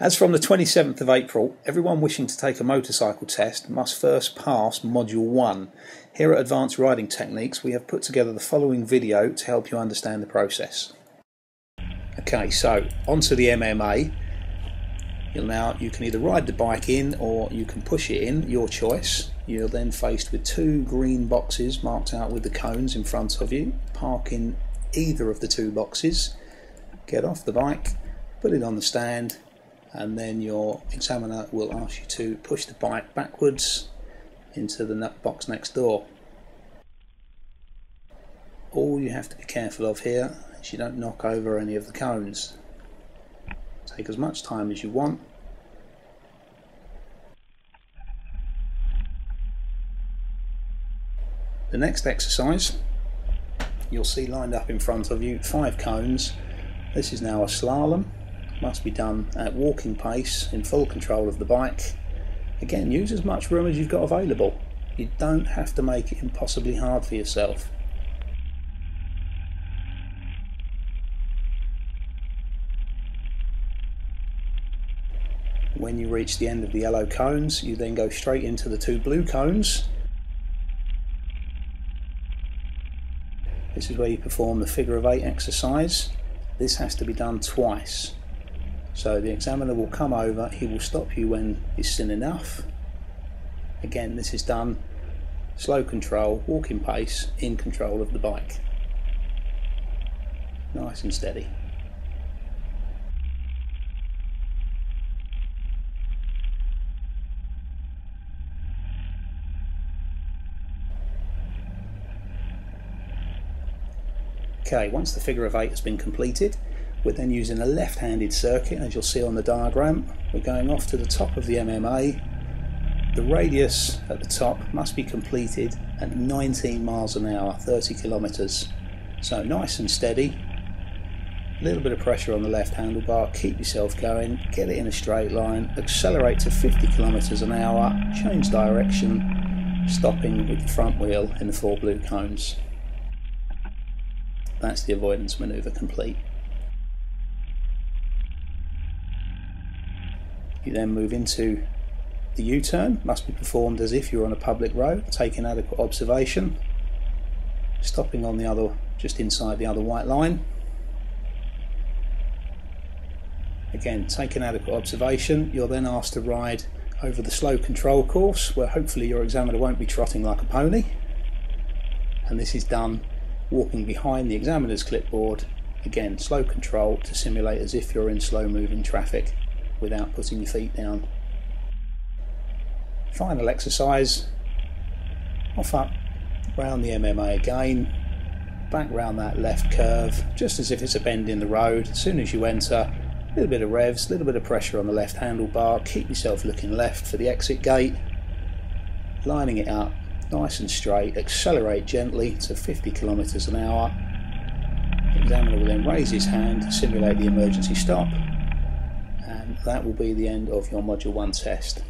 As from the 27th of April, everyone wishing to take a motorcycle test must first pass Module 1. Here at Advanced Riding Techniques we have put together the following video to help you understand the process. Okay, so onto the MMA. You can either ride the bike in or you can push it in, your choice. You're then faced with two green boxes marked out with the cones in front of you. Park in either of the two boxes, get off the bike, put it on the stand, and then your examiner will ask you to push the bike backwards into the nut box next door. All you have to be careful of here is you don't knock over any of the cones. Take as much time as you want. The next exercise, you'll see lined up in front of you 5 cones. This is now a slalom. Must be done at walking pace in full control of the bike. Again, use as much room as you've got available. You don't have to make it impossibly hard for yourself. When you reach the end of the yellow cones, you then go straight into the 2 blue cones. This is where you perform the figure of 8 exercise. This has to be done twice. So the examiner will come over, he will stop you when he's seen enough. Again, this is done slow control, walking pace, in control of the bike. Nice and steady. Okay, once the figure of 8 has been completed, we're then using a left-handed circuit, as you'll see on the diagram. We're going off to the top of the MMA. The radius at the top must be completed at 19 miles an hour, 30 kilometers. So nice and steady. A little bit of pressure on the left handlebar, keep yourself going, get it in a straight line, accelerate to 50 kilometers an hour, change direction, stopping with the front wheel in the 4 blue cones. That's the avoidance manoeuvre complete. You then move into the U-turn. Must be performed as if you're on a public road, taking adequate observation, stopping on the other, just inside the other white line. Again, taking adequate observation. You're then asked to ride over the slow control course, where hopefully your examiner won't be trotting like a pony. And this is done walking behind the examiner's clipboard. Again, slow control to simulate as if you're in slow moving traffic, without putting your feet down. Final exercise, off up, round the MMA again, back round that left curve, just as if it's a bend in the road. As soon as you enter, a little bit of revs, a little bit of pressure on the left handlebar, keep yourself looking left for the exit gate, lining it up, nice and straight, accelerate gently to 50 kilometers an hour. The examiner will then raise his hand to simulate the emergency stop. And that will be the end of your Module 1 test.